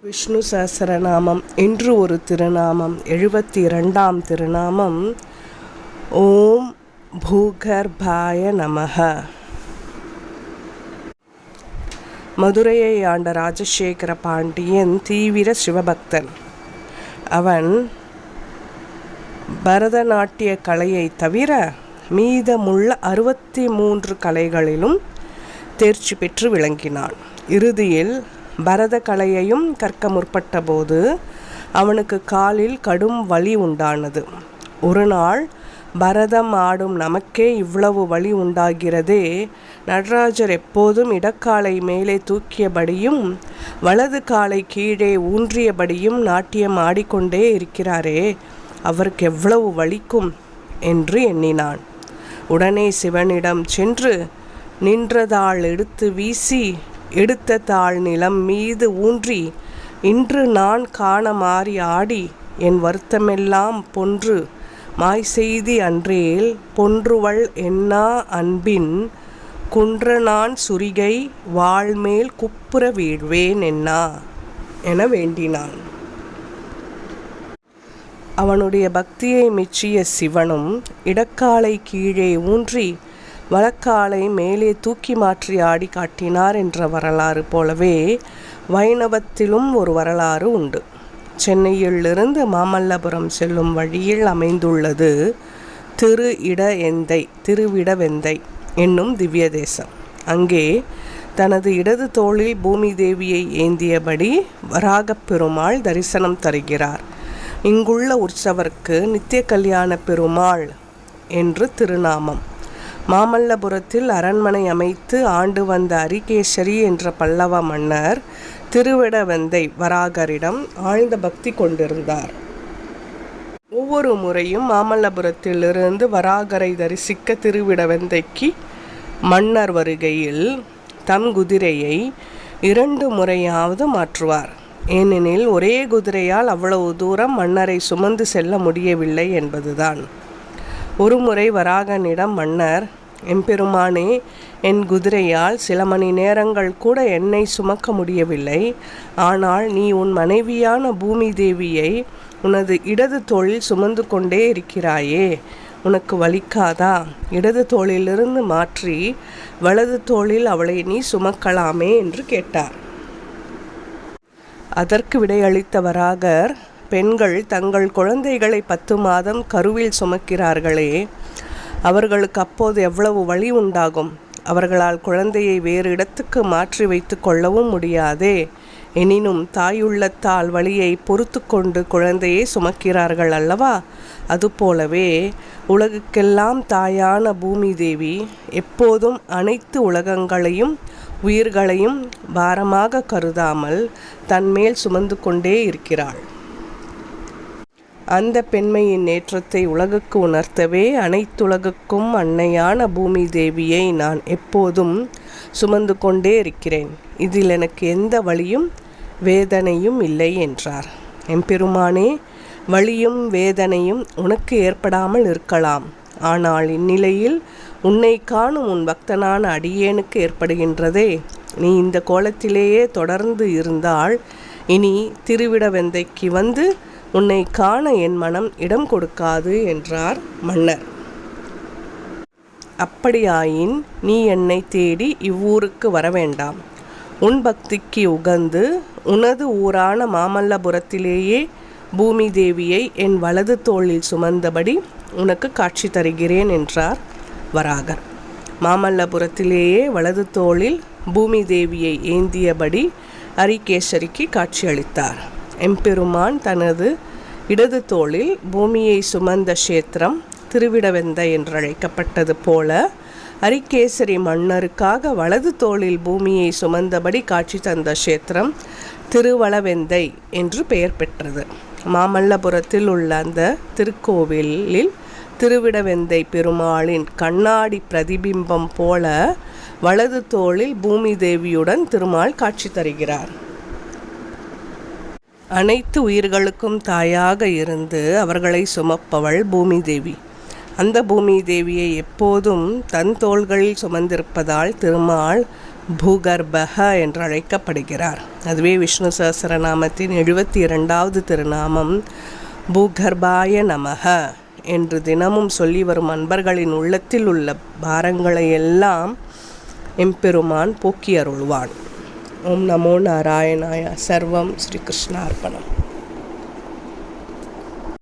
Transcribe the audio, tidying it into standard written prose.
விஷ்ணு சஹஸ்ரநாமம். இன்று ஒரு திருநாமம், 72ஆம் திருநாமம். ஓம் பூகர்பாய நமஹ. மதுரையை ஆண்ட ராஜசேகர பாண்டியன் தீவிர சிவபக்தன். அவன் பரதநாட்டிய கலையை தவிர மீதமுள்ள 63 கலைகளிலும் தேர்ச்சி பெற்று விளங்கினான். இறுதியில் பரத கலையையும் கற்க முற்பட்ட போது அவனுக்கு காலில் கடும் வலி உண்டானது. ஒரு நாள், பரதம் ஆடும் நமக்கே இவ்வளவு வலி உண்டாகிறதே, நடராஜர் எப்போதும் இடக்காலை மேலே தூக்கியபடியும் வலது காலை கீழே ஊன்றியபடியும் நாட்டியம் ஆடிக்கொண்டே இருக்கிறாரே, அவருக்கு எவ்வளவு வலிக்கும் என்று எண்ணினான். உடனே சிவனிடம் சென்று நின்றதாள் எடுத்து வீசி எடுத்த தாழ் நிலம் மீது ஊன்றி, இன்று நான் காண மாறி ஆடி என் வருத்தமெல்லாம் பொன்று மாய் செய்தி அன்றேல் பொன்றுவள் என்னா அன்பின் குன்ற நான் சுரிகை வாழ்மேல் குப்புற வீழ்வேன் என்னா என வேண்டினான். அவனுடைய பக்தியை மெச்சிய சிவனும் இடக்காலை கீழே ஊன்றி வலக்காலை மேலே தூக்கி மாற்றி ஆடி காட்டினார் என்ற வரலாறு போலவே வைணவத்திலும் ஒரு வரலாறு உண்டு. சென்னையிலிருந்து மாமல்லபுரம் செல்லும் வழியில் அமைந்துள்ளது திருவிடவெந்தை என்னும் திவ்ய தேசம். அங்கே தனது இடது தோளில் பூமி தேவியை ஏந்தியபடி வராகப் பெருமாள் தரிசனம் தருகிறார். இங்குள்ள உற்சவருக்கு நித்திய கல்யாண பெருமாள் என்று திருநாமம். மாமல்லபுரத்தில் அரண்மனை அமைத்து ஆண்டு வந்த அரிகேசரி என்ற பல்லவ மன்னர் திருவிடவெந்தை வராகரிடம் ஆழ்ந்த பக்தி கொண்டிருந்தார். ஒவ்வொரு முறையும் மாமல்லபுரத்திலிருந்து வராகரை தரிசிக்க திருவிடவெந்தைக்கு மன்னர் வருகையில் தம் குதிரையை 2 முறையாவது மாற்றுவார். ஏனெனில் ஒரே குதிரையால் அவ்வளவு தூரம் மன்னரை சுமந்து செல்ல முடியவில்லை என்பதுதான். ஒருமுறை வராகனிடம் மன்னர், எம்பெருமானே, என் குதிரையால் சில மணி நேரங்கள் கூட என்னை சுமக்க முடியவில்லை. ஆனால் நீ உன் மனைவியான பூமி தேவியை உனது இடது தோளில் சுமந்து கொண்டே இருக்கிறாயே, உனக்கு வலிக்காதா? இடது தோளிலிருந்து மாற்றி வலது தோளில் அவளை நீ சுமக்கலாமே என்று கேட்டார். அதற்கு விடையளித்த வராகர், பெண்கள் தங்கள் குழந்தைகளை 10 மாதம் கருவில் சுமக்கிறார்களே, அவர்களுக்கு அப்போது எவ்வளவு வலி உண்டாகும்? அவர்களால் குழந்தையை வேறு இடத்துக்கு மாற்றி வைத்து கொள்ளவும் முடியாதே. எனினும் தாயுள்ளத்தால் வலியை பொறுத்து கொண்டு குழந்தையை சுமக்கிறார்கள் அல்லவா? அதுபோலவே உலகுக்கெல்லாம் தாயான பூமி தேவி எப்போதும் அனைத்து உலகங்களையும் உயிர்களையும் பாரமாக கருதாமல் தன்மேல் சுமந்து கொண்டே இருக்கிறாள். அந்த பெண்மையின் ஏற்றத்தை உலகுக்கு உணர்த்தவே அனைத்துலகுக்கும் அன்னையான பூமி தேவியை நான் எப்போதும் சுமந்து கொண்டே இருக்கிறேன். இதில் எனக்கு எந்த வலியும் வேதனையும் இல்லை என்றார். எம்பெருமானே, வலியும் வேதனையும் உனக்கு ஏற்படாமல் இருக்கலாம். ஆனால் இந்நிலையில் உன்னை காணும் உன் பக்தனான அடியேனுக்கு ஏற்படுகின்றதே. நீ இந்த கோலத்திலேயே தொடர்ந்து இருந்தால் இனி திருவிடவெந்தைக்கு வந்து உன்னை காண என் மனம் இடம் கொடுக்காது என்றார் மன்னர். அப்படியாயின் நீ என்னை தேடி இவ்வூருக்கு வரவேண்டாம். உன் பக்திக்கு உகந்து உனது ஊரான மாமல்லபுரத்திலேயே பூமி தேவியை என் வலது தோளில் சுமந்தபடி உனக்கு காட்சி தருகிறேன் என்றார் வராகர். மாமல்லபுரத்திலேயே வலது தோளில் பூமி தேவியை ஏந்தியபடி அரிகேசரிக்கு காட்சியளித்தார். எம்பெருமான் தனது இடது தோளில் பூமியை சுமந்த க்ஷேத்திரம் திருவிடவெந்தை என்றழைக்கப்பட்டது போல அரிகேசரி மன்னருக்காக வலது தோளில் பூமியை சுமந்தபடி காட்சி தந்த க்ஷேத்திரம் திருவளவெந்தை என்று பெயர் பெற்றது. மாமல்லபுரத்தில் உள்ள அந்த திருக்கோவிலில் திருவிடவெந்தை பெருமாளின் கண்ணாடி பிரதிபிம்பம் போல வலது தோளில் பூமி தேவியுடன் திருமால் காட்சி தருகிறார். அனைத்து உயிர்களுக்கும் தாயாக இருந்து அவர்களை சுமப்பவள் பூமி தேவி. அந்த பூமி தேவியை எப்போதும் தன் தோள்களில் சுமந்திருப்பதால் திருமால் பூகர்பக என்று அழைக்கப்படுகிறார். அதுவே விஷ்ணு சஹஸ்ரநாமத்தின் 72வது திருநாமம் பூகர்பாய நமக என்று தினமும் சொல்லி வரும் அன்பர்களின் உள்ளத்தில் உள்ள பாரங்களை எல்லாம் எம்பெருமான் போக்கி அருள்வான். ஓம் நமோ நாராயணாய. சர்வம் ஸ்ரீ கிருஷ்ணார்ப்பணம்.